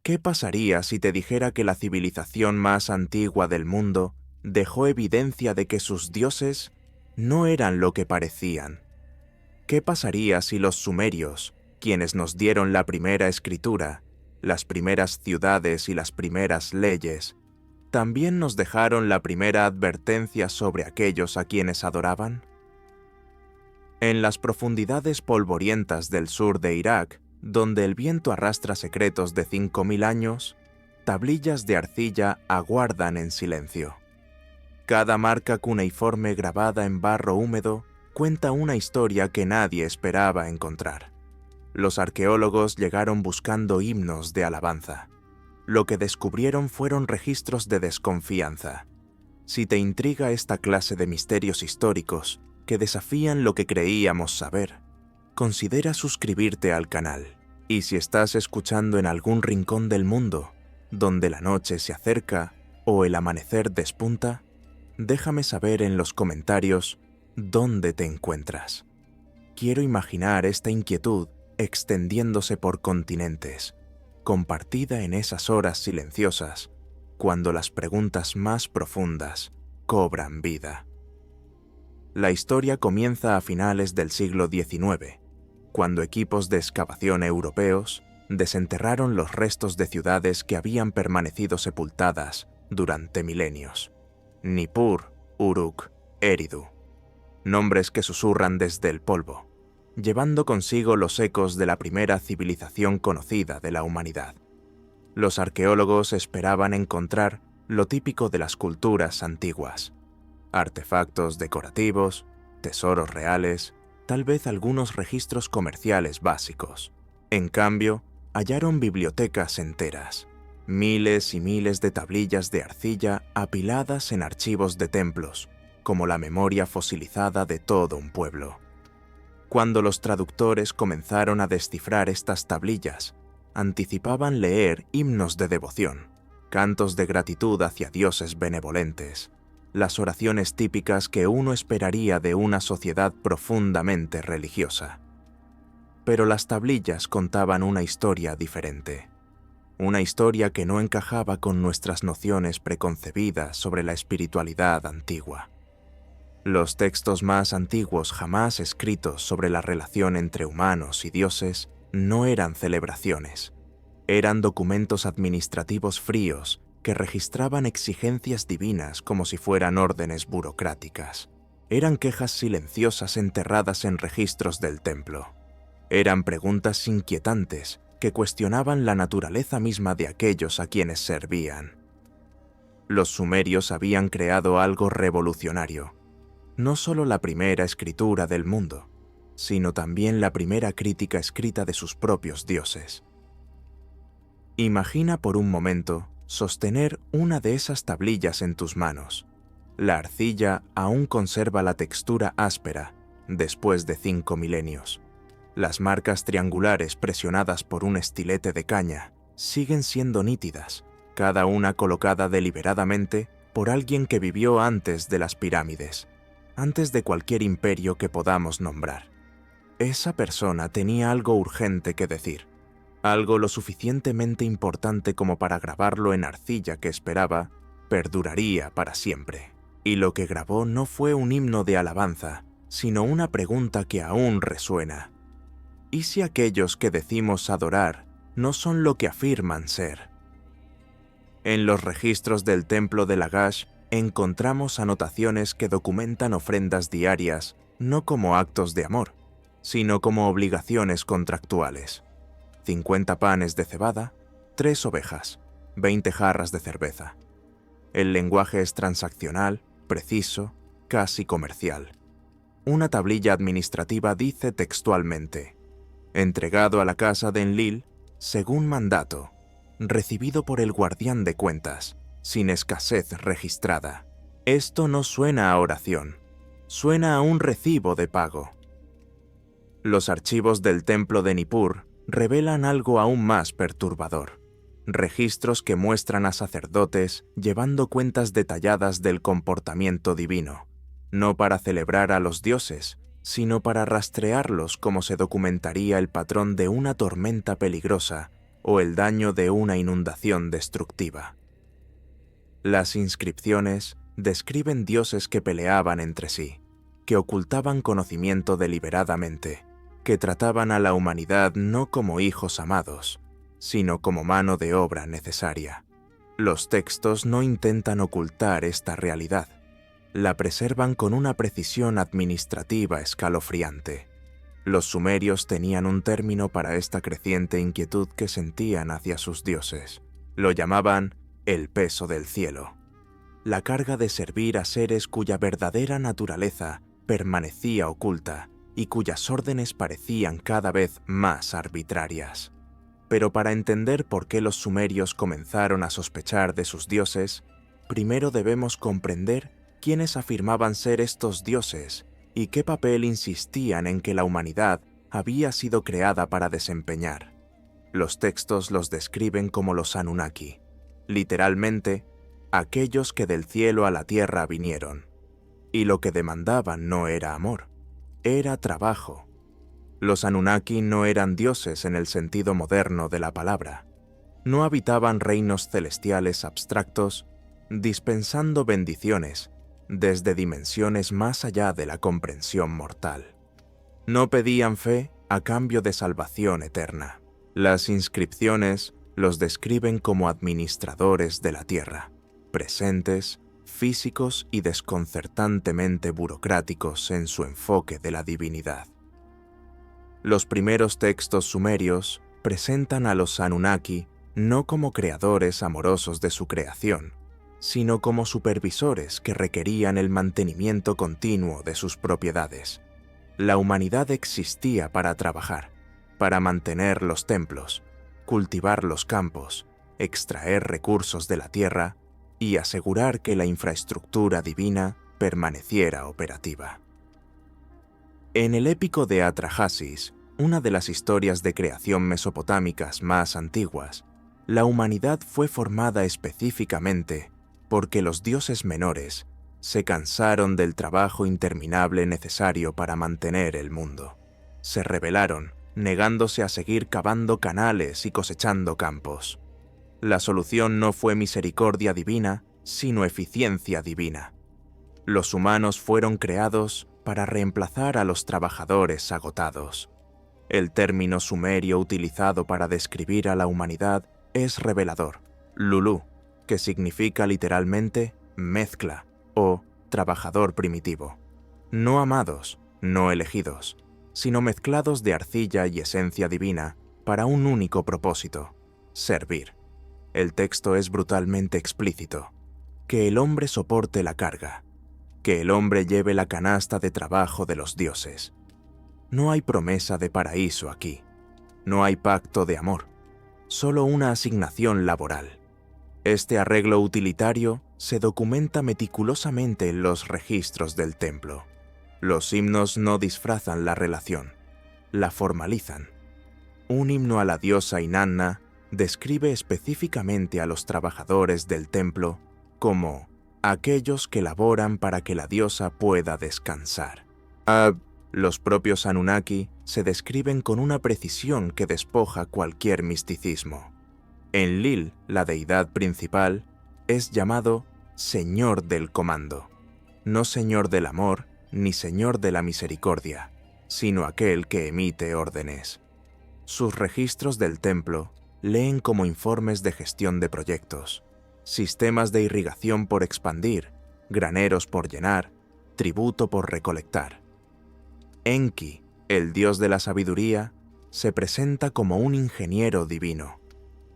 ¿Qué pasaría si te dijera que la civilización más antigua del mundo dejó evidencia de que sus dioses no eran lo que parecían? ¿Qué pasaría si los sumerios, quienes nos dieron la primera escritura, las primeras ciudades y las primeras leyes, también nos dejaron la primera advertencia sobre aquellos a quienes adoraban? En las profundidades polvorientas del sur de Irak, donde el viento arrastra secretos de 5000 años, tablillas de arcilla aguardan en silencio. Cada marca cuneiforme grabada en barro húmedo cuenta una historia que nadie esperaba encontrar. Los arqueólogos llegaron buscando himnos de alabanza. Lo que descubrieron fueron registros de desconfianza. Si te intriga esta clase de misterios históricos que desafían lo que creíamos saber, considera suscribirte al canal. Y si estás escuchando en algún rincón del mundo, donde la noche se acerca o el amanecer despunta, déjame saber en los comentarios dónde te encuentras. Quiero imaginar esta inquietud extendiéndose por continentes, compartida en esas horas silenciosas, cuando las preguntas más profundas cobran vida. La historia comienza a finales del siglo XIX, cuando equipos de excavación europeos desenterraron los restos de ciudades que habían permanecido sepultadas durante milenios. Nippur, Uruk, Eridu. Nombres que susurran desde el polvo, llevando consigo los ecos de la primera civilización conocida de la humanidad. Los arqueólogos esperaban encontrar lo típico de las culturas antiguas: artefactos decorativos, tesoros reales, tal vez algunos registros comerciales básicos. En cambio, hallaron bibliotecas enteras, miles y miles de tablillas de arcilla apiladas en archivos de templos, como la memoria fosilizada de todo un pueblo. Cuando los traductores comenzaron a descifrar estas tablillas, anticipaban leer himnos de devoción, cantos de gratitud hacia dioses benevolentes, las oraciones típicas que uno esperaría de una sociedad profundamente religiosa. Pero las tablillas contaban una historia diferente, una historia que no encajaba con nuestras nociones preconcebidas sobre la espiritualidad antigua. Los textos más antiguos jamás escritos sobre la relación entre humanos y dioses no eran celebraciones, eran documentos administrativos fríos que registraban exigencias divinas como si fueran órdenes burocráticas. Eran quejas silenciosas enterradas en registros del templo. Eran preguntas inquietantes que cuestionaban la naturaleza misma de aquellos a quienes servían. Los sumerios habían creado algo revolucionario, no solo la primera escritura del mundo, sino también la primera crítica escrita de sus propios dioses. Imagina por un momento sostener una de esas tablillas en tus manos. La arcilla aún conserva la textura áspera después de 5 milenios. Las marcas triangulares presionadas por un estilete de caña siguen siendo nítidas, cada una colocada deliberadamente por alguien que vivió antes de las pirámides, antes de cualquier imperio que podamos nombrar. Esa persona tenía algo urgente que decir, algo lo suficientemente importante como para grabarlo en arcilla que esperaba perduraría para siempre. Y lo que grabó no fue un himno de alabanza, sino una pregunta que aún resuena. ¿Y si aquellos que decimos adorar no son lo que afirman ser? En los registros del templo de Lagash encontramos anotaciones que documentan ofrendas diarias no como actos de amor, sino como obligaciones contractuales. 50 panes de cebada, 3 ovejas, 20 jarras de cerveza. El lenguaje es transaccional, preciso, casi comercial. Una tablilla administrativa dice textualmente: entregado a la casa de Enlil, según mandato, recibido por el guardián de cuentas, sin escasez registrada. Esto no suena a oración, suena a un recibo de pago. Los archivos del templo de Nippur revelan algo aún más perturbador. Registros que muestran a sacerdotes llevando cuentas detalladas del comportamiento divino, no para celebrar a los dioses, sino para rastrearlos como se documentaría el patrón de una tormenta peligrosa o el daño de una inundación destructiva. Las inscripciones describen dioses que peleaban entre sí, que ocultaban conocimiento deliberadamente, que trataban a la humanidad no como hijos amados, sino como mano de obra necesaria. Los textos no intentan ocultar esta realidad, la preservan con una precisión administrativa escalofriante. Los sumerios tenían un término para esta creciente inquietud que sentían hacia sus dioses. Lo llamaban el peso del cielo, la carga de servir a seres cuya verdadera naturaleza permanecía oculta y cuyas órdenes parecían cada vez más arbitrarias. Pero para entender por qué los sumerios comenzaron a sospechar de sus dioses, primero debemos comprender quiénes afirmaban ser estos dioses y qué papel insistían en que la humanidad había sido creada para desempeñar. Los textos los describen como los Anunnaki, literalmente, aquellos que del cielo a la tierra vinieron. Y lo que demandaban no era amor, era trabajo. Los Anunnaki no eran dioses en el sentido moderno de la palabra. No habitaban reinos celestiales abstractos, dispensando bendiciones desde dimensiones más allá de la comprensión mortal. No pedían fe a cambio de salvación eterna. Las inscripciones los describen como administradores de la tierra, presentes, físicos y desconcertantemente burocráticos en su enfoque de la divinidad. Los primeros textos sumerios presentan a los Anunnaki no como creadores amorosos de su creación, sino como supervisores que requerían el mantenimiento continuo de sus propiedades. La humanidad existía para trabajar, para mantener los templos, cultivar los campos, extraer recursos de la tierra y asegurar que la infraestructura divina permaneciera operativa. En el épico de Atrahasis, una de las historias de creación mesopotámicas más antiguas, la humanidad fue formada específicamente porque los dioses menores se cansaron del trabajo interminable necesario para mantener el mundo. Se rebelaron, negándose a seguir cavando canales y cosechando campos. La solución no fue misericordia divina, sino eficiencia divina. Los humanos fueron creados para reemplazar a los trabajadores agotados. El término sumerio utilizado para describir a la humanidad es revelador, Lulú, que significa literalmente mezcla o trabajador primitivo. No amados, no elegidos, sino mezclados de arcilla y esencia divina para un único propósito: servir. El texto es brutalmente explícito: que el hombre soporte la carga, que el hombre lleve la canasta de trabajo de los dioses. No hay promesa de paraíso aquí, no hay pacto de amor, solo una asignación laboral. Este arreglo utilitario se documenta meticulosamente en los registros del templo. Los himnos no disfrazan la relación, la formalizan. Un himno a la diosa Inanna describe específicamente a los trabajadores del templo como aquellos que laboran para que la diosa pueda descansar. Los propios Anunnaki se describen con una precisión que despoja cualquier misticismo. Enlil, la deidad principal, es llamado Señor del Comando, no Señor del Amor ni Señor de la Misericordia, sino aquel que emite órdenes. Sus registros del templo leen como informes de gestión de proyectos, sistemas de irrigación por expandir, graneros por llenar, tributo por recolectar. Enki, el dios de la sabiduría, se presenta como un ingeniero divino.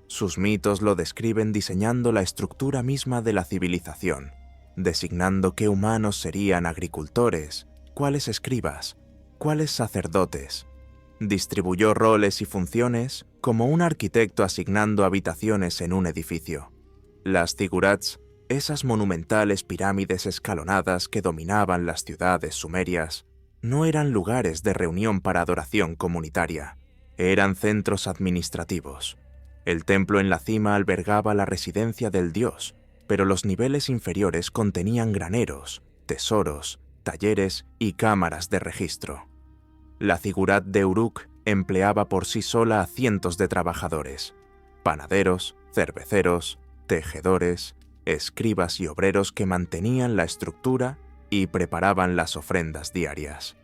Sus mitos lo describen diseñando la estructura misma de la civilización, designando qué humanos serían agricultores, cuáles escribas, cuáles sacerdotes. Distribuyó roles y funciones como un arquitecto asignando habitaciones en un edificio. Las zigurats, esas monumentales pirámides escalonadas que dominaban las ciudades sumerias, no eran lugares de reunión para adoración comunitaria, eran centros administrativos. El templo en la cima albergaba la residencia del dios, pero los niveles inferiores contenían graneros, tesoros, talleres y cámaras de registro. La zigurat de Uruk empleaba por sí sola a cientos de trabajadores. panaderos, cerveceros, tejedores, escribas y obreros que mantenían la estructura y preparaban las ofrendas diarias.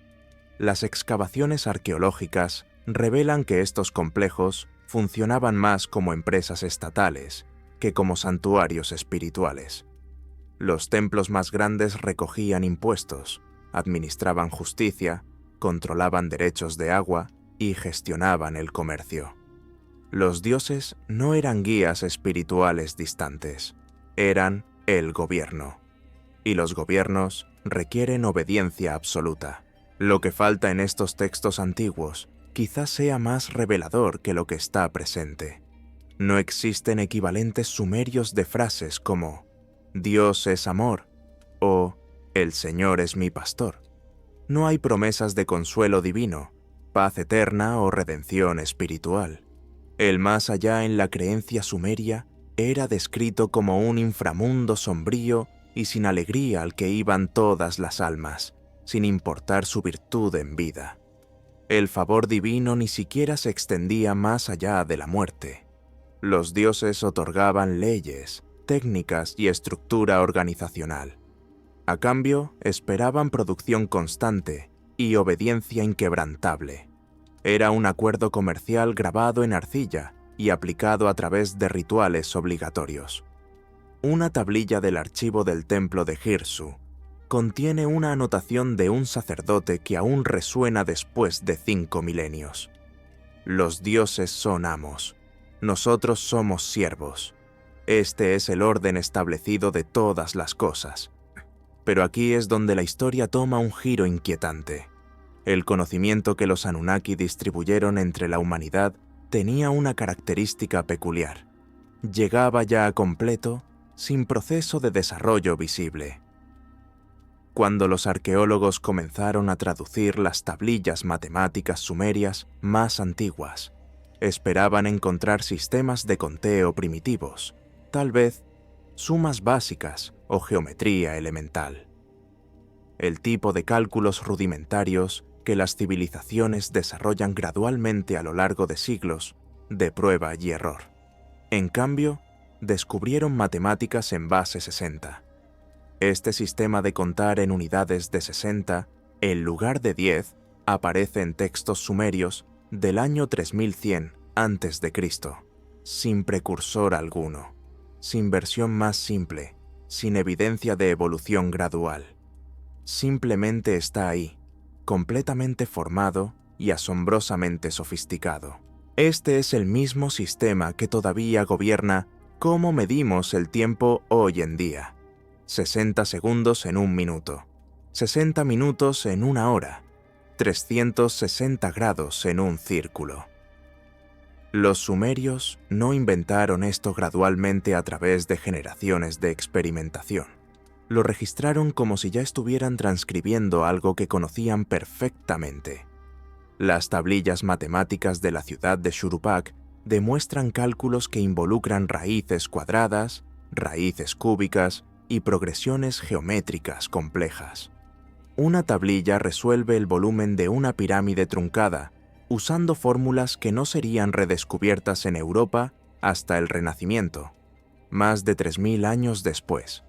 Las excavaciones arqueológicas revelan que estos complejos funcionaban más como empresas estatales que como santuarios espirituales. Los templos más grandes recogían impuestos, administraban justicia, controlaban derechos de agua y gestionaban el comercio. Los dioses no eran guías espirituales distantes, eran el gobierno. Y los gobiernos requieren obediencia absoluta. Lo que falta en estos textos antiguos quizás sea más revelador que lo que está presente. No existen equivalentes sumerios de frases como «Dios es amor» o «El Señor es mi pastor». No hay promesas de consuelo divino, paz eterna o redención espiritual. El más allá en la creencia sumeria era descrito como un inframundo sombrío y sin alegría al que iban todas las almas, sin importar su virtud en vida. El favor divino ni siquiera se extendía más allá de la muerte. Los dioses otorgaban leyes, técnicas y estructura organizacional. A cambio, esperaban producción constante y obediencia inquebrantable. Era un acuerdo comercial grabado en arcilla y aplicado a través de rituales obligatorios. Una tablilla del archivo del templo de Girsu contiene una anotación de un sacerdote que aún resuena después de 5 milenios. Los dioses son amos, nosotros somos siervos. Este es el orden establecido de todas las cosas. Pero aquí es donde la historia toma un giro inquietante. El conocimiento que los Anunnaki distribuyeron entre la humanidad tenía una característica peculiar. Llegaba ya a completo, sin proceso de desarrollo visible. Cuando los arqueólogos comenzaron a traducir las tablillas matemáticas sumerias más antiguas, esperaban encontrar sistemas de conteo primitivos, tal vez sumas básicas o geometría elemental. El tipo de cálculos rudimentarios que las civilizaciones desarrollan gradualmente a lo largo de siglos de prueba y error. En cambio, descubrieron matemáticas en base 60. Este sistema de contar en unidades de 60, en lugar de 10, aparece en textos sumerios del año 3100 a.C., sin precursor alguno, sin versión más simple, sin evidencia de evolución gradual. Simplemente está ahí, completamente formado y asombrosamente sofisticado. Este es el mismo sistema que todavía gobierna cómo medimos el tiempo hoy en día. 60 segundos en 1 minuto, 60 minutos en 1 hora, 360 grados en un círculo. Los sumerios no inventaron esto gradualmente a través de generaciones de experimentación. Lo registraron como si ya estuvieran transcribiendo algo que conocían perfectamente. Las tablillas matemáticas de la ciudad de Shuruppak demuestran cálculos que involucran raíces cuadradas, raíces cúbicas y progresiones geométricas complejas. Una tablilla resuelve el volumen de una pirámide truncada usando fórmulas que no serían redescubiertas en Europa hasta el Renacimiento, más de 3000 años después.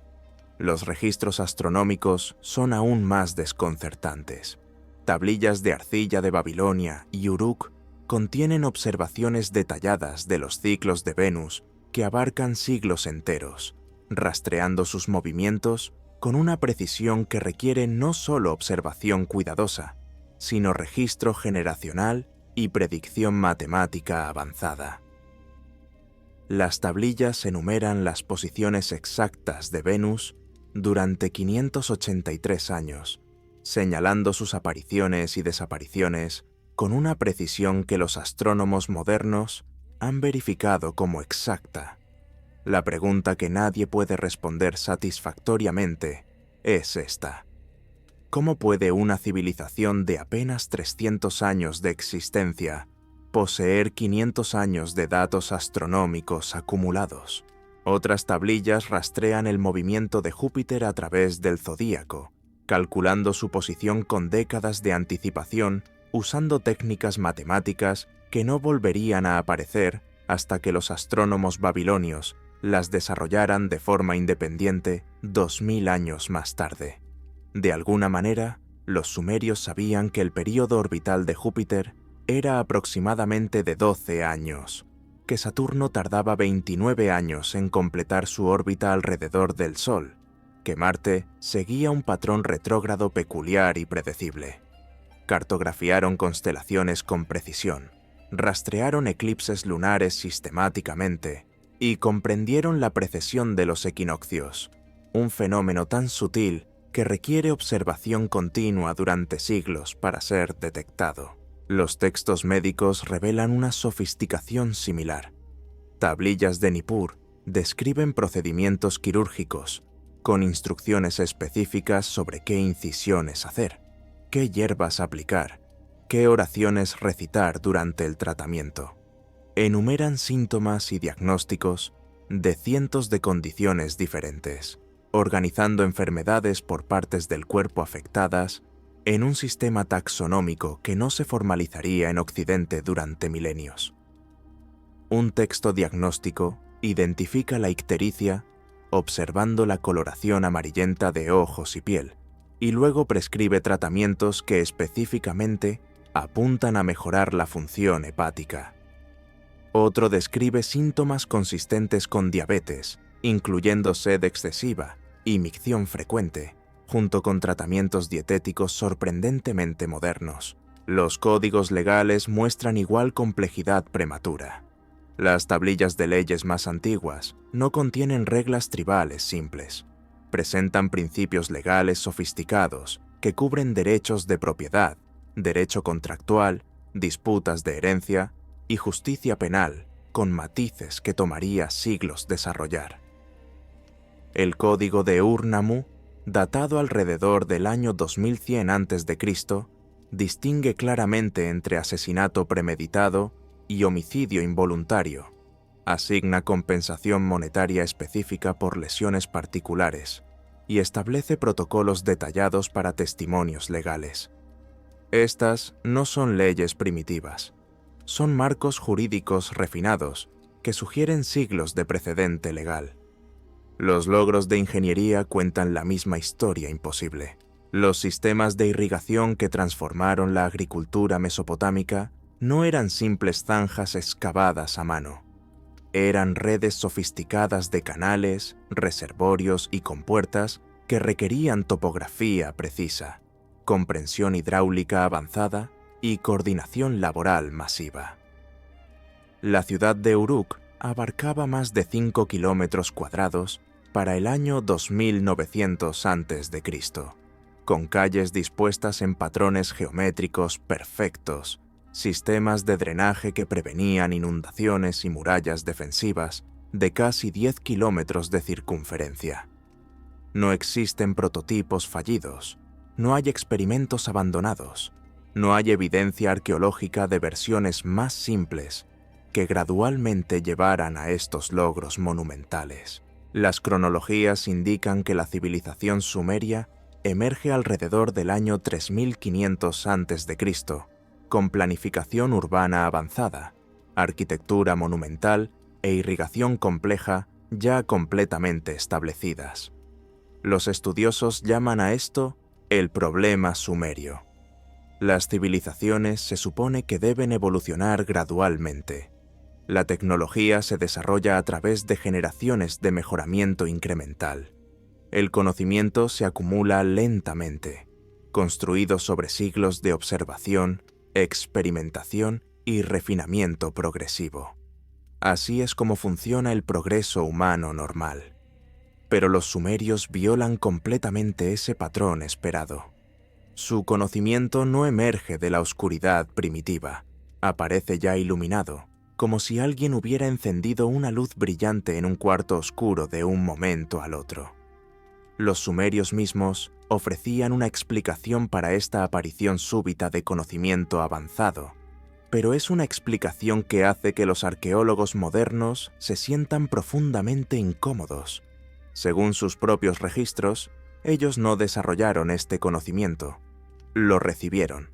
Los registros astronómicos son aún más desconcertantes. Tablillas de arcilla de Babilonia y Uruk contienen observaciones detalladas de los ciclos de Venus que abarcan siglos enteros, rastreando sus movimientos con una precisión que requiere no solo observación cuidadosa, sino registro generacional y predicción matemática avanzada. Las tablillas enumeran las posiciones exactas de Venus durante 583 años, señalando sus apariciones y desapariciones con una precisión que los astrónomos modernos han verificado como exacta. La pregunta que nadie puede responder satisfactoriamente es esta: ¿cómo puede una civilización de apenas 300 años de existencia poseer 500 años de datos astronómicos acumulados? Otras tablillas rastrean el movimiento de Júpiter a través del zodíaco, calculando su posición con décadas de anticipación usando técnicas matemáticas que no volverían a aparecer hasta que los astrónomos babilonios las desarrollaran de forma independiente 2000 años más tarde. De alguna manera, los sumerios sabían que el período orbital de Júpiter era aproximadamente de 12 años, que Saturno tardaba 29 años en completar su órbita alrededor del Sol, que Marte seguía un patrón retrógrado peculiar y predecible. Cartografiaron constelaciones con precisión, rastrearon eclipses lunares sistemáticamente y comprendieron la precesión de los equinoccios, un fenómeno tan sutil que requiere observación continua durante siglos para ser detectado. Los textos médicos revelan una sofisticación similar. Tablillas de Nippur describen procedimientos quirúrgicos, con instrucciones específicas sobre qué incisiones hacer, qué hierbas aplicar, qué oraciones recitar durante el tratamiento. Enumeran síntomas y diagnósticos de cientos de condiciones diferentes, organizando enfermedades por partes del cuerpo afectadas en un sistema taxonómico que no se formalizaría en Occidente durante milenios. Un texto diagnóstico identifica la ictericia observando la coloración amarillenta de ojos y piel, y luego prescribe tratamientos que específicamente apuntan a mejorar la función hepática. Otro describe síntomas consistentes con diabetes, incluyendo sed excesiva y micción frecuente, junto con tratamientos dietéticos sorprendentemente modernos. Los códigos legales muestran igual complejidad prematura. Las tablillas de leyes más antiguas no contienen reglas tribales simples. Presentan principios legales sofisticados que cubren derechos de propiedad, derecho contractual, disputas de herencia y justicia penal, con matices que tomaría siglos desarrollar. El código de Ur-Nammu, datado alrededor del año 2100 a.C., distingue claramente entre asesinato premeditado y homicidio involuntario. Asigna compensación monetaria específica por lesiones particulares y establece protocolos detallados para testimonios legales. Estas no son leyes primitivas, son marcos jurídicos refinados que sugieren siglos de precedente legal. Los logros de ingeniería cuentan la misma historia imposible. Los sistemas de irrigación que transformaron la agricultura mesopotámica no eran simples zanjas excavadas a mano. Eran redes sofisticadas de canales, reservorios y compuertas que requerían topografía precisa, comprensión hidráulica avanzada y coordinación laboral masiva. La ciudad de Uruk abarcaba más de 5 kilómetros cuadrados para el año 2900 a.C., con calles dispuestas en patrones geométricos perfectos, sistemas de drenaje que prevenían inundaciones y murallas defensivas de casi 10 kilómetros de circunferencia. No existen prototipos fallidos, no hay experimentos abandonados, no hay evidencia arqueológica de versiones más simples que gradualmente llevaran a estos logros monumentales. Las cronologías indican que la civilización sumeria emerge alrededor del año 3500 a.C., con planificación urbana avanzada, arquitectura monumental e irrigación compleja ya completamente establecidas. Los estudiosos llaman a esto el problema sumerio. Las civilizaciones se supone que deben evolucionar gradualmente. La tecnología se desarrolla a través de generaciones de mejoramiento incremental. El conocimiento se acumula lentamente, construido sobre siglos de observación, experimentación y refinamiento progresivo. Así es como funciona el progreso humano normal. Pero los sumerios violan completamente ese patrón esperado. Su conocimiento no emerge de la oscuridad primitiva, aparece ya iluminado, como si alguien hubiera encendido una luz brillante en un cuarto oscuro de un momento al otro. Los sumerios mismos ofrecían una explicación para esta aparición súbita de conocimiento avanzado, pero es una explicación que hace que los arqueólogos modernos se sientan profundamente incómodos. Según sus propios registros, ellos no desarrollaron este conocimiento, lo recibieron.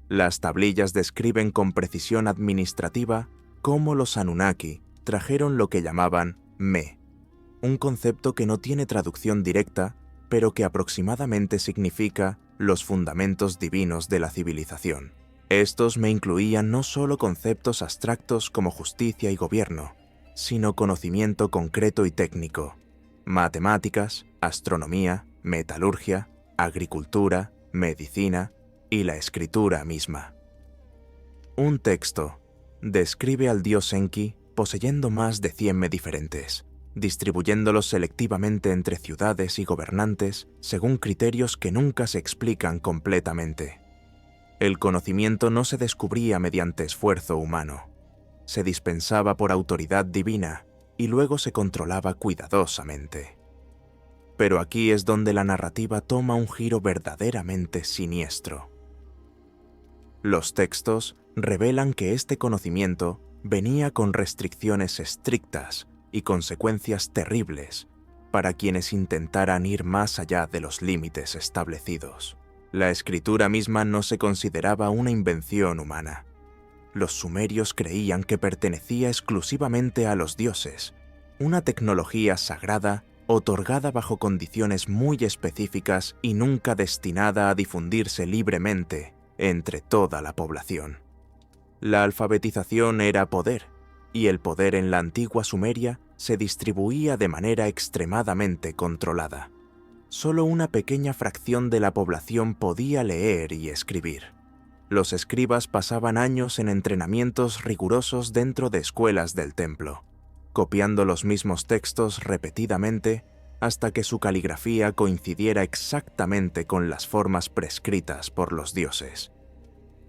Las tablillas describen con precisión administrativa cómo los Anunnaki trajeron lo que llamaban Me, un concepto que no tiene traducción directa, pero que aproximadamente significa los fundamentos divinos de la civilización. Estos Me incluían no solo conceptos abstractos como justicia y gobierno, sino conocimiento concreto y técnico, matemáticas, astronomía, metalurgia, agricultura, medicina y la escritura misma. Un texto describe al dios Enki poseyendo más de 100 Me diferentes, distribuyéndolos selectivamente entre ciudades y gobernantes según criterios que nunca se explican completamente. El conocimiento no se descubría mediante esfuerzo humano, se dispensaba por autoridad divina y luego se controlaba cuidadosamente. Pero aquí es donde la narrativa toma un giro verdaderamente siniestro. Los textos revelan que este conocimiento venía con restricciones estrictas y consecuencias terribles para quienes intentaran ir más allá de los límites establecidos. La escritura misma no se consideraba una invención humana. Los sumerios creían que pertenecía exclusivamente a los dioses, una tecnología sagrada otorgada bajo condiciones muy específicas y nunca destinada a difundirse libremente entre toda la población. La alfabetización era poder, y el poder en la antigua Sumeria se distribuía de manera extremadamente controlada. Solo una pequeña fracción de la población podía leer y escribir. Los escribas pasaban años en entrenamientos rigurosos dentro de escuelas del templo, copiando los mismos textos repetidamente hasta que su caligrafía coincidiera exactamente con las formas prescritas por los dioses.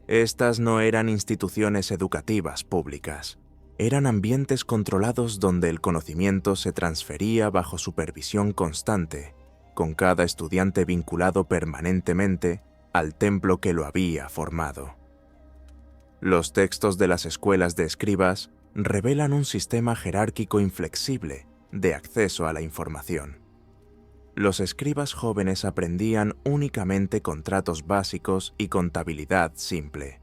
Estas no eran instituciones educativas públicas, eran ambientes controlados donde el conocimiento se transfería bajo supervisión constante, con cada estudiante vinculado permanentemente al templo que lo había formado. Los textos de las escuelas de escribas revelan un sistema jerárquico inflexible de acceso a la información. Los escribas jóvenes aprendían únicamente contratos básicos y contabilidad simple.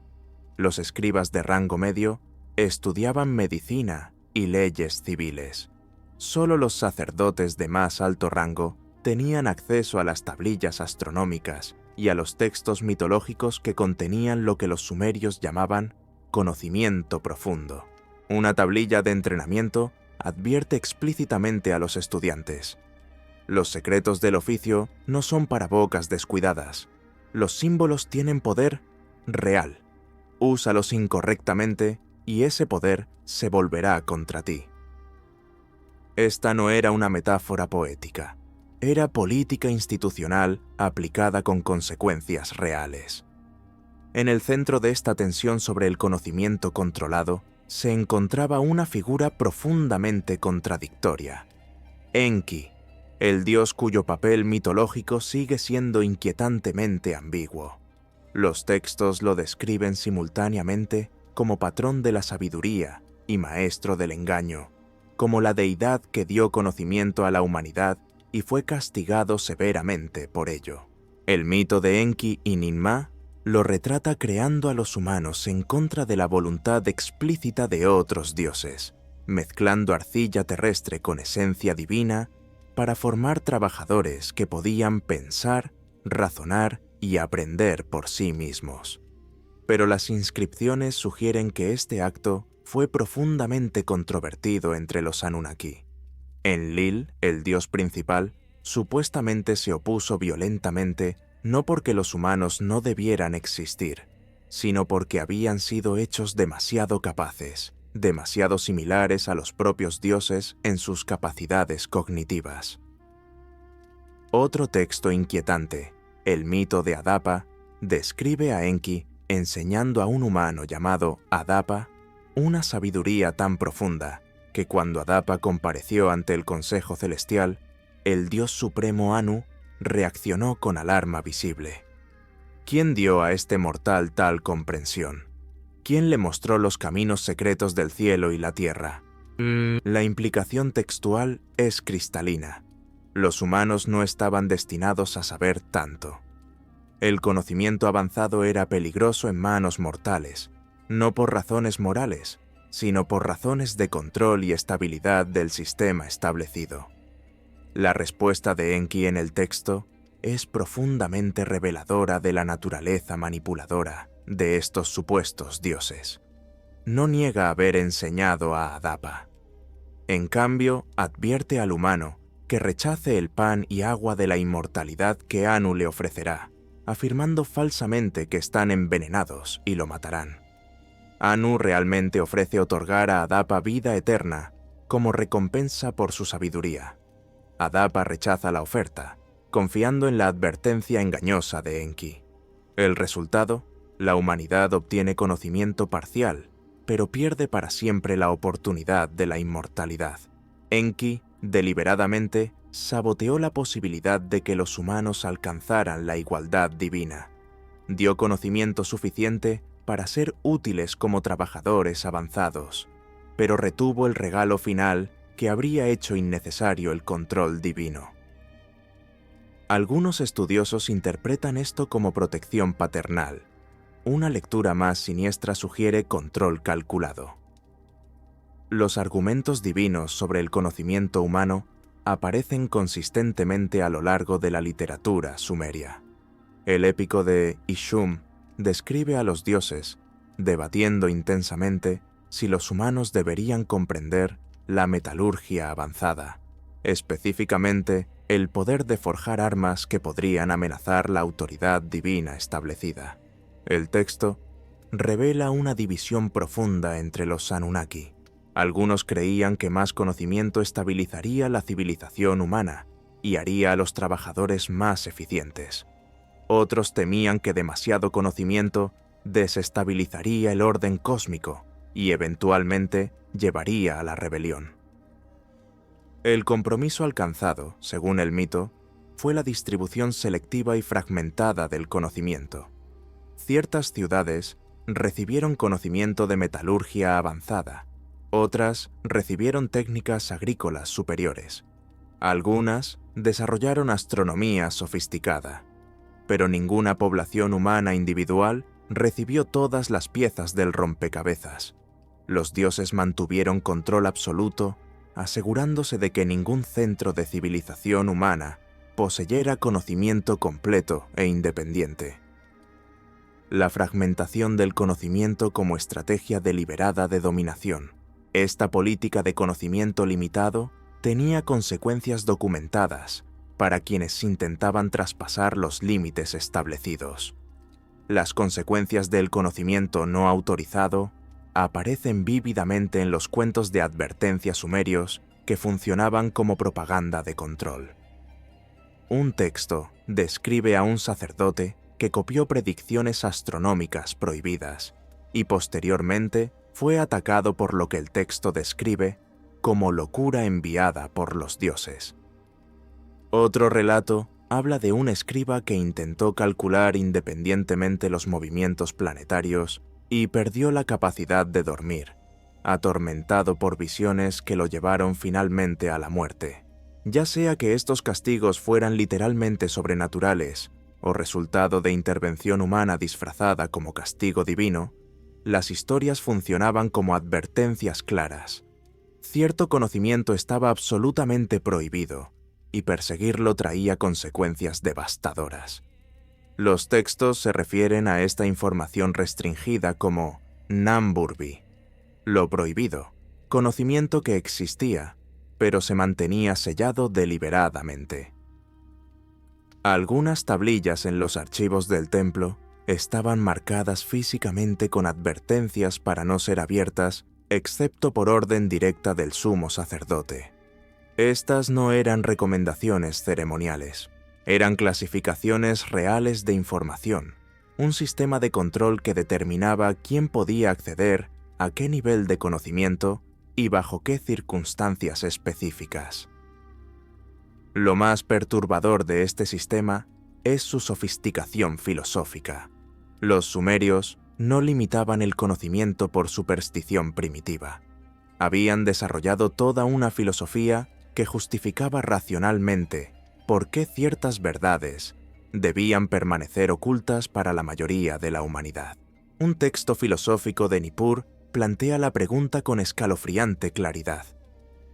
Los escribas de rango medio estudiaban medicina y leyes civiles. Solo los sacerdotes de más alto rango tenían acceso a las tablillas astronómicas y a los textos mitológicos que contenían lo que los sumerios llamaban conocimiento profundo. Una tablilla de entrenamiento advierte explícitamente a los estudiantes: los secretos del oficio no son para bocas descuidadas. Los símbolos tienen poder real. Úsalos incorrectamente y ese poder se volverá contra ti. Esta no era una metáfora poética. Era política institucional aplicada con consecuencias reales. En el centro de esta tensión sobre el conocimiento controlado se encontraba una figura profundamente contradictoria: Enki, el dios cuyo papel mitológico sigue siendo inquietantemente ambiguo. Los textos lo describen simultáneamente como patrón de la sabiduría y maestro del engaño, como la deidad que dio conocimiento a la humanidad y fue castigado severamente por ello. El mito de Enki y Ninmah lo retrata creando a los humanos en contra de la voluntad explícita de otros dioses, mezclando arcilla terrestre con esencia divina para formar trabajadores que podían pensar, razonar y aprender por sí mismos. Pero las inscripciones sugieren que este acto fue profundamente controvertido entre los Anunnaki. Enlil, el dios principal, supuestamente se opuso violentamente no porque los humanos no debieran existir, sino porque habían sido hechos demasiado capaces, demasiado similares a los propios dioses en sus capacidades cognitivas. Otro texto inquietante, el mito de Adapa, describe a Enki enseñando a un humano llamado Adapa una sabiduría tan profunda que cuando Adapa compareció ante el Consejo Celestial, el dios supremo Anu reaccionó con alarma visible. ¿Quién dio a este mortal tal comprensión? ¿Quién le mostró los caminos secretos del cielo y la tierra? La implicación textual es cristalina. Los humanos no estaban destinados a saber tanto. El conocimiento avanzado era peligroso en manos mortales, no por razones morales, sino por razones de control y estabilidad del sistema establecido. La respuesta de Enki en el texto es profundamente reveladora de la naturaleza manipuladora de estos supuestos dioses. No niega haber enseñado a Adapa. En cambio, advierte al humano que rechace el pan y agua de la inmortalidad que Anu le ofrecerá, afirmando falsamente que están envenenados y lo matarán. Anu realmente ofrece otorgar a Adapa vida eterna como recompensa por su sabiduría. Adapa rechaza la oferta, confiando en la advertencia engañosa de Enki. El resultado, la humanidad obtiene conocimiento parcial, pero pierde para siempre la oportunidad de la inmortalidad. Enki, deliberadamente, saboteó la posibilidad de que los humanos alcanzaran la igualdad divina. Dio conocimiento suficiente para ser útiles como trabajadores avanzados, pero retuvo el regalo final que habría hecho innecesario el control divino. Algunos estudiosos interpretan esto como protección paternal. Una lectura más siniestra sugiere control calculado. Los argumentos divinos sobre el conocimiento humano aparecen consistentemente a lo largo de la literatura sumeria. El épico de Ishum describe a los dioses debatiendo intensamente si los humanos deberían comprender la metalurgia avanzada, específicamente el poder de forjar armas que podrían amenazar la autoridad divina establecida. El texto revela una división profunda entre los Anunnaki. Algunos creían que más conocimiento estabilizaría la civilización humana y haría a los trabajadores más eficientes. Otros temían que demasiado conocimiento desestabilizaría el orden cósmico y eventualmente llevaría a la rebelión. El compromiso alcanzado, según el mito, fue la distribución selectiva y fragmentada del conocimiento. Ciertas ciudades recibieron conocimiento de metalurgia avanzada, otras recibieron técnicas agrícolas superiores, algunas desarrollaron astronomía sofisticada, pero ninguna población humana individual recibió todas las piezas del rompecabezas. Los dioses mantuvieron control absoluto, asegurándose de que ningún centro de civilización humana poseyera conocimiento completo e independiente. La fragmentación del conocimiento como estrategia deliberada de dominación. Esta política de conocimiento limitado tenía consecuencias documentadas para quienes intentaban traspasar los límites establecidos. Las consecuencias del conocimiento no autorizado aparecen vívidamente en los cuentos de advertencia sumerios que funcionaban como propaganda de control. Un texto describe a un sacerdote que copió predicciones astronómicas prohibidas y posteriormente fue atacado por lo que el texto describe como locura enviada por los dioses. Otro relato habla de un escriba que intentó calcular independientemente los movimientos planetarios y perdió la capacidad de dormir, atormentado por visiones que lo llevaron finalmente a la muerte. Ya sea que estos castigos fueran literalmente sobrenaturales o resultado de intervención humana disfrazada como castigo divino, las historias funcionaban como advertencias claras. Cierto conocimiento estaba absolutamente prohibido, y perseguirlo traía consecuencias devastadoras. Los textos se refieren a esta información restringida como Namburbi, lo prohibido, conocimiento que existía, pero se mantenía sellado deliberadamente. Algunas tablillas en los archivos del templo estaban marcadas físicamente con advertencias para no ser abiertas, excepto por orden directa del sumo sacerdote. Estas no eran recomendaciones ceremoniales, eran clasificaciones reales de información, un sistema de control que determinaba quién podía acceder a qué nivel de conocimiento y bajo qué circunstancias específicas. Lo más perturbador de este sistema es su sofisticación filosófica. Los sumerios no limitaban el conocimiento por superstición primitiva. Habían desarrollado toda una filosofía que justificaba racionalmente por qué ciertas verdades debían permanecer ocultas para la mayoría de la humanidad. Un texto filosófico de Nippur plantea la pregunta con escalofriante claridad.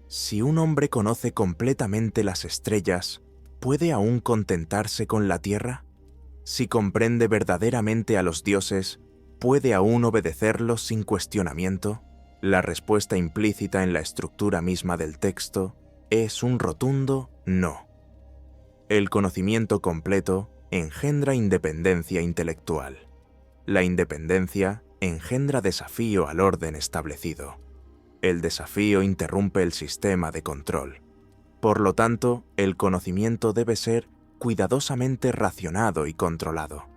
Si un hombre conoce completamente las estrellas, ¿puede aún contentarse con la tierra? Si comprende verdaderamente a los dioses, ¿puede aún obedecerlos sin cuestionamiento? La respuesta implícita en la estructura misma del texto es un rotundo no. El conocimiento completo engendra independencia intelectual. La independencia engendra desafío al orden establecido. El desafío interrumpe el sistema de control. Por lo tanto, el conocimiento debe ser cuidadosamente racionado y controlado.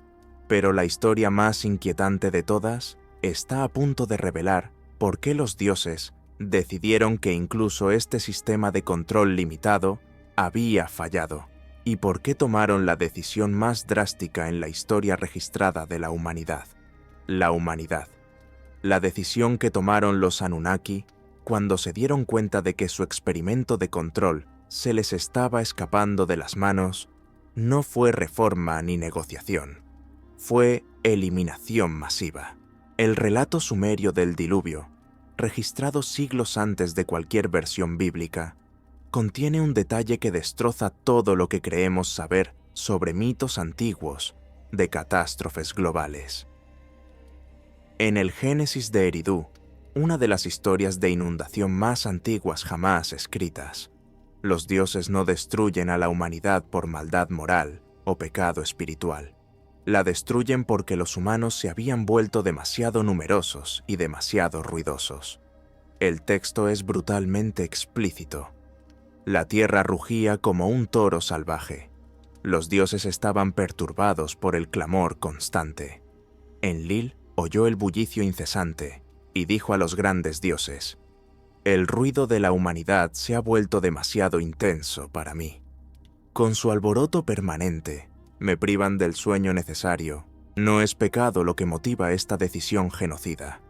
Pero la historia más inquietante de todas está a punto de revelar por qué los dioses decidieron que incluso este sistema de control limitado había fallado, y por qué tomaron la decisión más drástica en la historia registrada de la humanidad. La humanidad. La decisión que tomaron los Anunnaki cuando se dieron cuenta de que su experimento de control se les estaba escapando de las manos, no fue reforma ni negociación. Fue eliminación masiva. El relato sumerio del diluvio, registrado siglos antes de cualquier versión bíblica, contiene un detalle que destroza todo lo que creemos saber sobre mitos antiguos de catástrofes globales. En el Génesis de Eridu, una de las historias de inundación más antiguas jamás escritas, los dioses no destruyen a la humanidad por maldad moral o pecado espiritual. La destruyen porque los humanos se habían vuelto demasiado numerosos y demasiado ruidosos. El texto es brutalmente explícito. La tierra rugía como un toro salvaje. Los dioses estaban perturbados por el clamor constante. Enlil oyó el bullicio incesante y dijo a los grandes dioses: «El ruido de la humanidad se ha vuelto demasiado intenso para mí. Con su alboroto permanente, me privan del sueño necesario. No es pecado lo que motiva esta decisión genocida.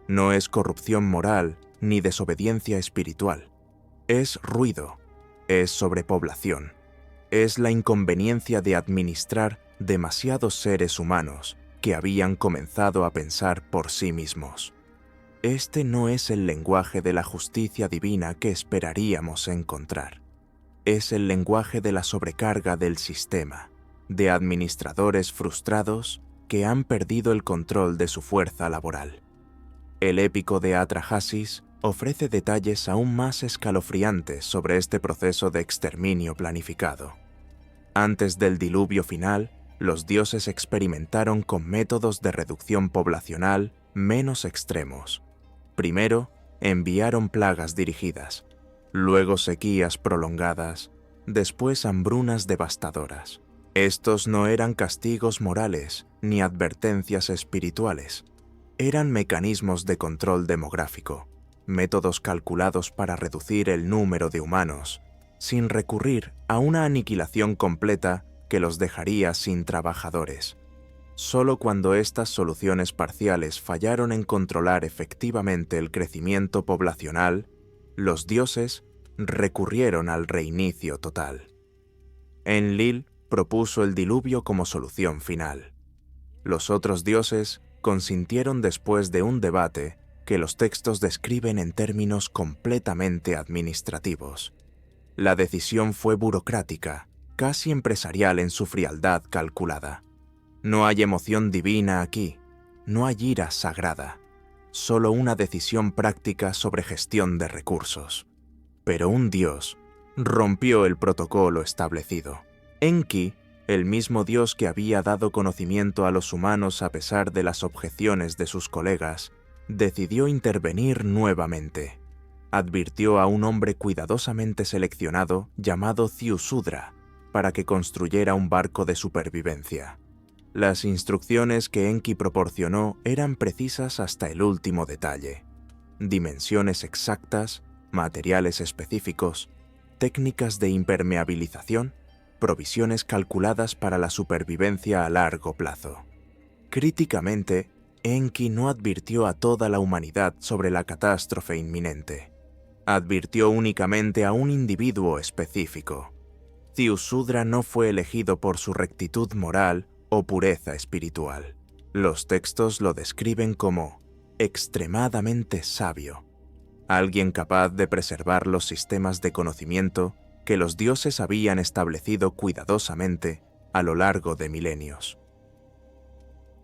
No es corrupción moral ni desobediencia espiritual. Es ruido, es sobrepoblación, es la inconveniencia de administrar demasiados seres humanos que habían comenzado a pensar por sí mismos. Este no es el lenguaje de la justicia divina que esperaríamos encontrar. Es el lenguaje de la sobrecarga del sistema, de administradores frustrados que han perdido el control de su fuerza laboral». El épico de Atrahasis ofrece detalles aún más escalofriantes sobre este proceso de exterminio planificado. Antes del diluvio final, los dioses experimentaron con métodos de reducción poblacional menos extremos. Primero, enviaron plagas dirigidas, luego sequías prolongadas, después hambrunas devastadoras. Estos no eran castigos morales ni advertencias espirituales. Eran mecanismos de control demográfico, métodos calculados para reducir el número de humanos, sin recurrir a una aniquilación completa que los dejaría sin trabajadores. Solo cuando estas soluciones parciales fallaron en controlar efectivamente el crecimiento poblacional, los dioses recurrieron al reinicio total. Enlil propuso el diluvio como solución final. Los otros dioses consintieron después de un debate que los textos describen en términos completamente administrativos. La decisión fue burocrática, casi empresarial en su frialdad calculada. No hay emoción divina aquí, no hay ira sagrada, solo una decisión práctica sobre gestión de recursos. Pero un dios rompió el protocolo establecido. Enki, el mismo dios que había dado conocimiento a los humanos a pesar de las objeciones de sus colegas, decidió intervenir nuevamente. Advirtió a un hombre cuidadosamente seleccionado llamado Ziusudra para que construyera un barco de supervivencia. Las instrucciones que Enki proporcionó eran precisas hasta el último detalle. Dimensiones exactas, materiales específicos, técnicas de impermeabilización, provisiones calculadas para la supervivencia a largo plazo. Críticamente, Enki no advirtió a toda la humanidad sobre la catástrofe inminente. Advirtió únicamente a un individuo específico. Ziusudra no fue elegido por su rectitud moral o pureza espiritual. Los textos lo describen como extremadamente sabio, alguien capaz de preservar los sistemas de conocimiento que los dioses habían establecido cuidadosamente a lo largo de milenios.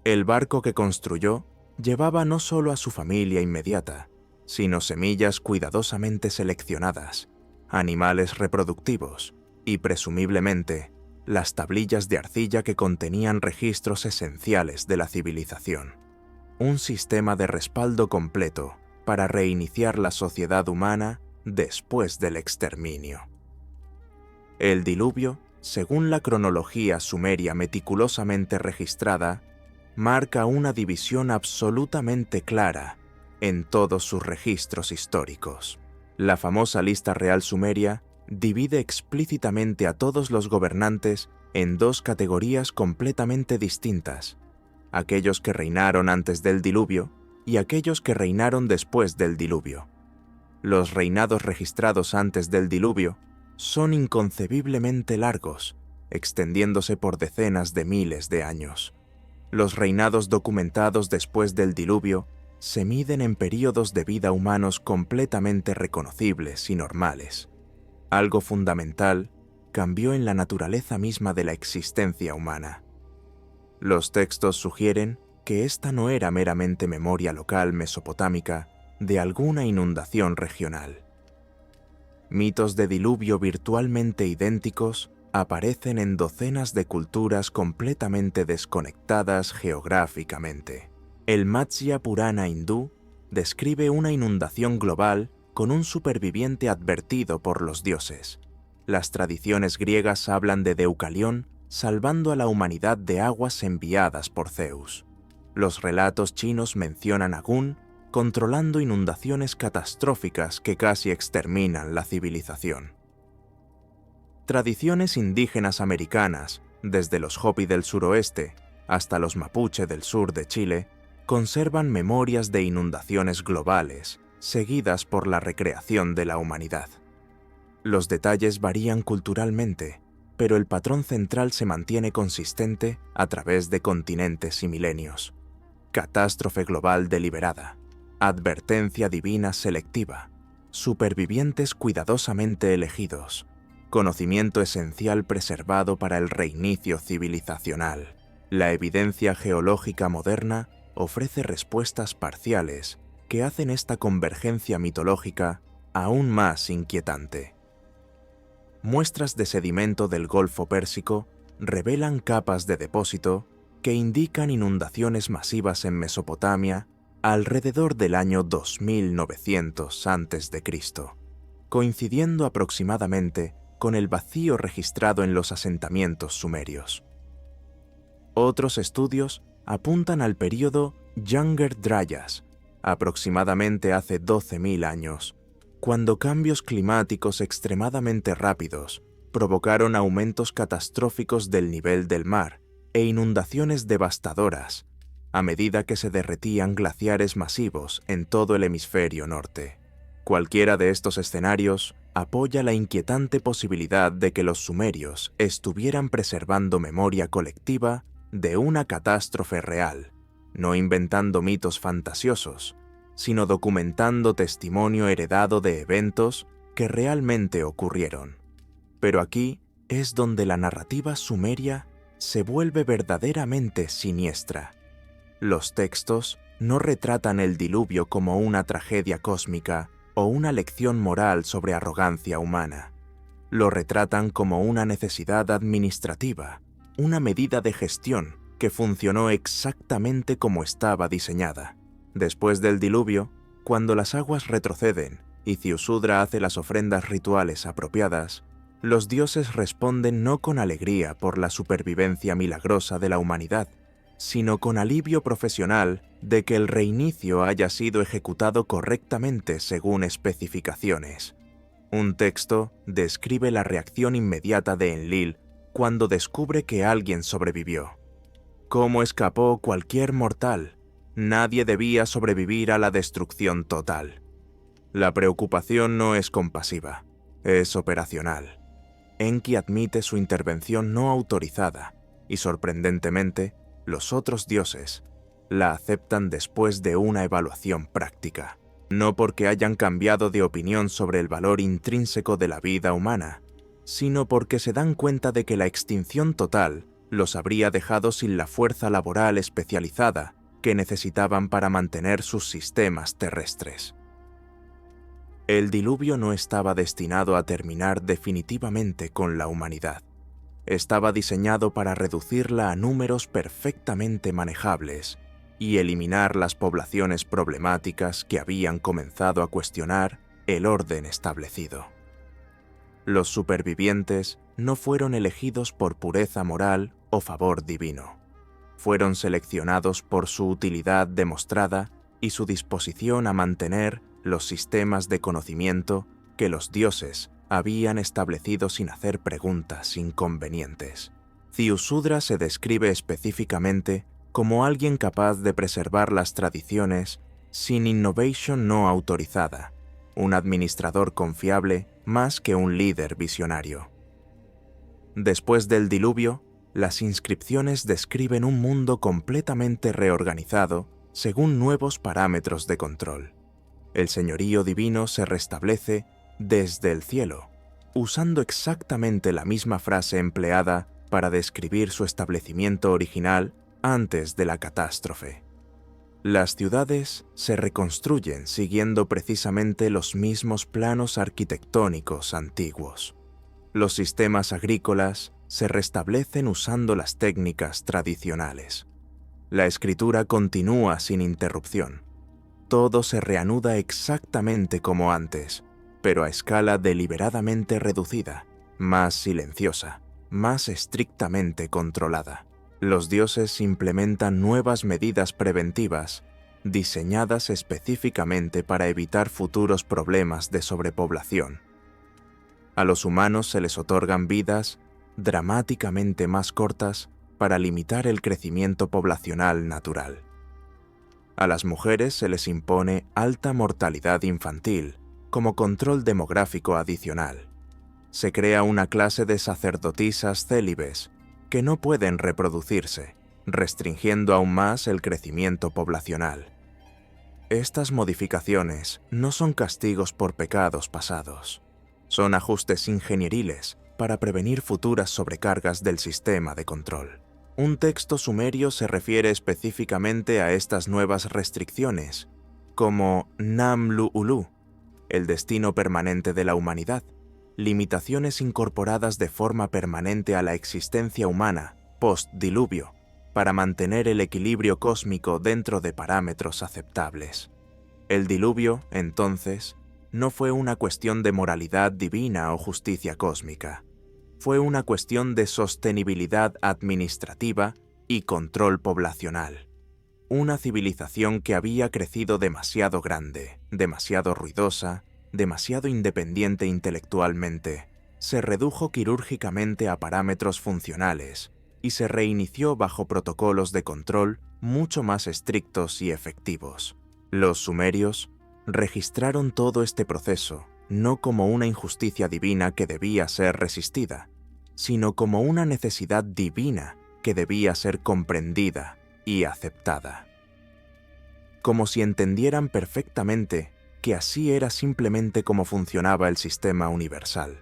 El barco que construyó llevaba no solo a su familia inmediata, sino semillas cuidadosamente seleccionadas, animales reproductivos y, presumiblemente, las tablillas de arcilla que contenían registros esenciales de la civilización. Un sistema de respaldo completo para reiniciar la sociedad humana después del exterminio. El diluvio, según la cronología sumeria meticulosamente registrada, marca una división absolutamente clara en todos sus registros históricos. La famosa lista real sumeria divide explícitamente a todos los gobernantes en dos categorías completamente distintas: aquellos que reinaron antes del diluvio y aquellos que reinaron después del diluvio. Los reinados registrados antes del diluvio son inconcebiblemente largos, extendiéndose por decenas de miles de años. Los reinados documentados después del diluvio se miden en períodos de vida humanos completamente reconocibles y normales. Algo fundamental cambió en la naturaleza misma de la existencia humana. Los textos sugieren que esta no era meramente memoria local mesopotámica de alguna inundación regional. Mitos de diluvio virtualmente idénticos aparecen en docenas de culturas completamente desconectadas geográficamente. El Matsya Purana hindú describe una inundación global con un superviviente advertido por los dioses. Las tradiciones griegas hablan de Deucalión salvando a la humanidad de aguas enviadas por Zeus. Los relatos chinos mencionan a Gun controlando inundaciones catastróficas que casi exterminan la civilización. Tradiciones indígenas americanas, desde los Hopi del suroeste hasta los Mapuche del sur de Chile, conservan memorias de inundaciones globales, seguidas por la recreación de la humanidad. Los detalles varían culturalmente, pero el patrón central se mantiene consistente a través de continentes y milenios. Catástrofe global deliberada, advertencia divina selectiva, supervivientes cuidadosamente elegidos, conocimiento esencial preservado para el reinicio civilizacional. La evidencia geológica moderna ofrece respuestas parciales que hacen esta convergencia mitológica aún más inquietante. Muestras de sedimento del Golfo Pérsico revelan capas de depósito que indican inundaciones masivas en Mesopotamia alrededor del año 2900 a.C., coincidiendo aproximadamente con el vacío registrado en los asentamientos sumerios. Otros estudios apuntan al período Younger Dryas, aproximadamente hace 12.000 años, cuando cambios climáticos extremadamente rápidos provocaron aumentos catastróficos del nivel del mar e inundaciones devastadoras a medida que se derretían glaciares masivos en todo el hemisferio norte. Cualquiera de estos escenarios apoya la inquietante posibilidad de que los sumerios estuvieran preservando memoria colectiva de una catástrofe real, no inventando mitos fantasiosos, sino documentando testimonio heredado de eventos que realmente ocurrieron. Pero aquí es donde la narrativa sumeria se vuelve verdaderamente siniestra. Los textos no retratan el diluvio como una tragedia cósmica o una lección moral sobre arrogancia humana. Lo retratan como una necesidad administrativa, una medida de gestión que funcionó exactamente como estaba diseñada. Después del diluvio, cuando las aguas retroceden y Ziusudra hace las ofrendas rituales apropiadas, los dioses responden no con alegría por la supervivencia milagrosa de la humanidad, sino con alivio profesional de que el reinicio haya sido ejecutado correctamente según especificaciones. Un texto describe la reacción inmediata de Enlil cuando descubre que alguien sobrevivió. ¿Cómo escapó cualquier mortal? Nadie debía sobrevivir a la destrucción total. La preocupación no es compasiva, es operacional. Enki admite su intervención no autorizada y, sorprendentemente, los otros dioses, La aceptan después de una evaluación práctica, no porque hayan cambiado de opinión sobre el valor intrínseco de la vida humana, sino porque se dan cuenta de que la extinción total los habría dejado sin la fuerza laboral especializada que necesitaban para mantener sus sistemas terrestres. El diluvio no estaba destinado a terminar definitivamente con la humanidad. Estaba diseñado para reducirla a números perfectamente manejables y eliminar las poblaciones problemáticas que habían comenzado a cuestionar el orden establecido. Los supervivientes no fueron elegidos por pureza moral o favor divino. Fueron seleccionados por su utilidad demostrada y su disposición a mantener los sistemas de conocimiento que los dioses habían establecido sin hacer preguntas inconvenientes. Ziusudra se describe específicamente como alguien capaz de preservar las tradiciones sin innovation no autorizada, un administrador confiable más que un líder visionario. Después del diluvio, las inscripciones describen un mundo completamente reorganizado según nuevos parámetros de control. El señorío divino se restablece desde el cielo, usando exactamente la misma frase empleada para describir su establecimiento original antes de la catástrofe. Las ciudades se reconstruyen siguiendo precisamente los mismos planos arquitectónicos antiguos. Los sistemas agrícolas se restablecen usando las técnicas tradicionales. La escritura continúa sin interrupción. Todo se reanuda exactamente como antes, pero a escala deliberadamente reducida, más silenciosa, más estrictamente controlada. Los dioses implementan nuevas medidas preventivas, diseñadas específicamente para evitar futuros problemas de sobrepoblación. A los humanos se les otorgan vidas dramáticamente más cortas para limitar el crecimiento poblacional natural. A las mujeres se les impone alta mortalidad infantil como control demográfico adicional. Se crea una clase de sacerdotisas célibes que no pueden reproducirse, restringiendo aún más el crecimiento poblacional. Estas modificaciones no son castigos por pecados pasados. Son ajustes ingenieriles para prevenir futuras sobrecargas del sistema de control. Un texto sumerio se refiere específicamente a estas nuevas restricciones, como Namlu-Ulu, el destino permanente de la humanidad, limitaciones incorporadas de forma permanente a la existencia humana post-diluvio, para mantener el equilibrio cósmico dentro de parámetros aceptables. El diluvio, entonces, no fue una cuestión de moralidad divina o justicia cósmica. Fue una cuestión de sostenibilidad administrativa y control poblacional. Una civilización que había crecido demasiado grande, demasiado ruidosa, demasiado independiente intelectualmente, se redujo quirúrgicamente a parámetros funcionales y se reinició bajo protocolos de control mucho más estrictos y efectivos. Los sumerios registraron todo este proceso no como una injusticia divina que debía ser resistida, sino como una necesidad divina que debía ser comprendida y aceptada. Como si entendieran perfectamente que así era simplemente como funcionaba el sistema universal.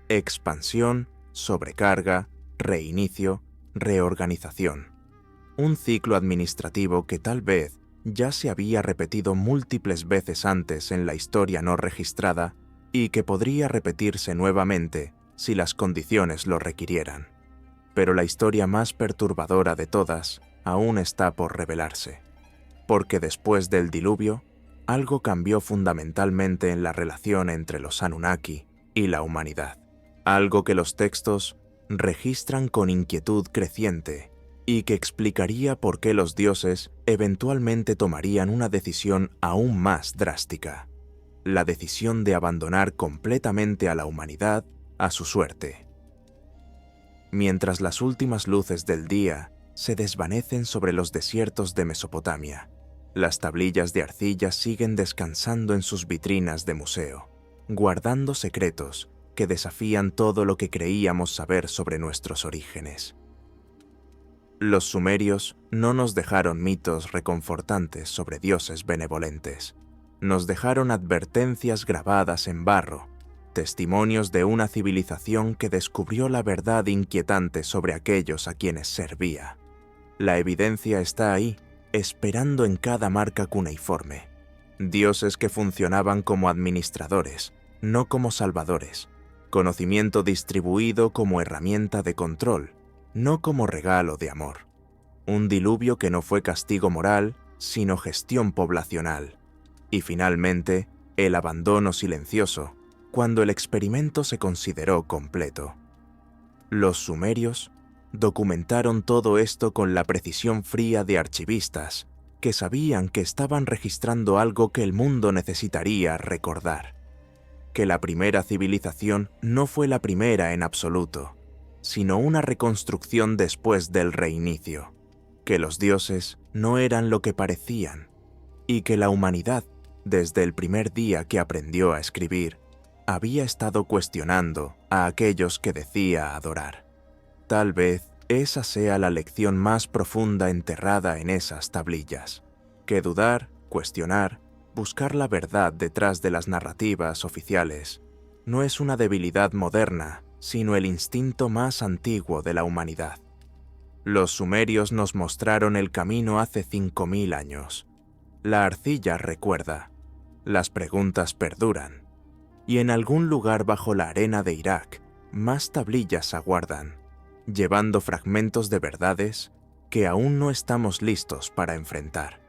Expansión, sobrecarga, reinicio, reorganización. Un ciclo administrativo que tal vez ya se había repetido múltiples veces antes en la historia no registrada y que podría repetirse nuevamente si las condiciones lo requirieran. Pero la historia más perturbadora de todas aún está por revelarse, porque después del diluvio, algo cambió fundamentalmente en la relación entre los Anunnaki y la humanidad, algo que los textos registran con inquietud creciente y que explicaría por qué los dioses eventualmente tomarían una decisión aún más drástica, la decisión de abandonar completamente a la humanidad a su suerte. Mientras las últimas luces del día se desvanecen sobre los desiertos de Mesopotamia, las tablillas de arcilla siguen descansando en sus vitrinas de museo, guardando secretos que desafían todo lo que creíamos saber sobre nuestros orígenes. Los sumerios no nos dejaron mitos reconfortantes sobre dioses benevolentes. Nos dejaron advertencias grabadas en barro, testimonios de una civilización que descubrió la verdad inquietante sobre aquellos a quienes servía. La evidencia está ahí, esperando en cada marca cuneiforme. Dioses que funcionaban como administradores, no como salvadores. Conocimiento distribuido como herramienta de control, no como regalo de amor. Un diluvio que no fue castigo moral, sino gestión poblacional. Y finalmente, el abandono silencioso, cuando el experimento se consideró completo. Los sumerios documentaron todo esto con la precisión fría de archivistas, que sabían que estaban registrando algo que el mundo necesitaría recordar. Que la primera civilización no fue la primera en absoluto, sino una reconstrucción después del reinicio. Que los dioses no eran lo que parecían, y que la humanidad, desde el primer día que aprendió a escribir, había estado cuestionando a aquellos que decía adorar. Tal vez esa sea la lección más profunda enterrada en esas tablillas, que dudar, cuestionar, buscar la verdad detrás de las narrativas oficiales, no es una debilidad moderna, sino el instinto más antiguo de la humanidad. Los sumerios nos mostraron el camino hace 5000 años. La arcilla recuerda, las preguntas perduran, y en algún lugar bajo la arena de Irak, más tablillas aguardan, llevando fragmentos de verdades que aún no estamos listos para enfrentar.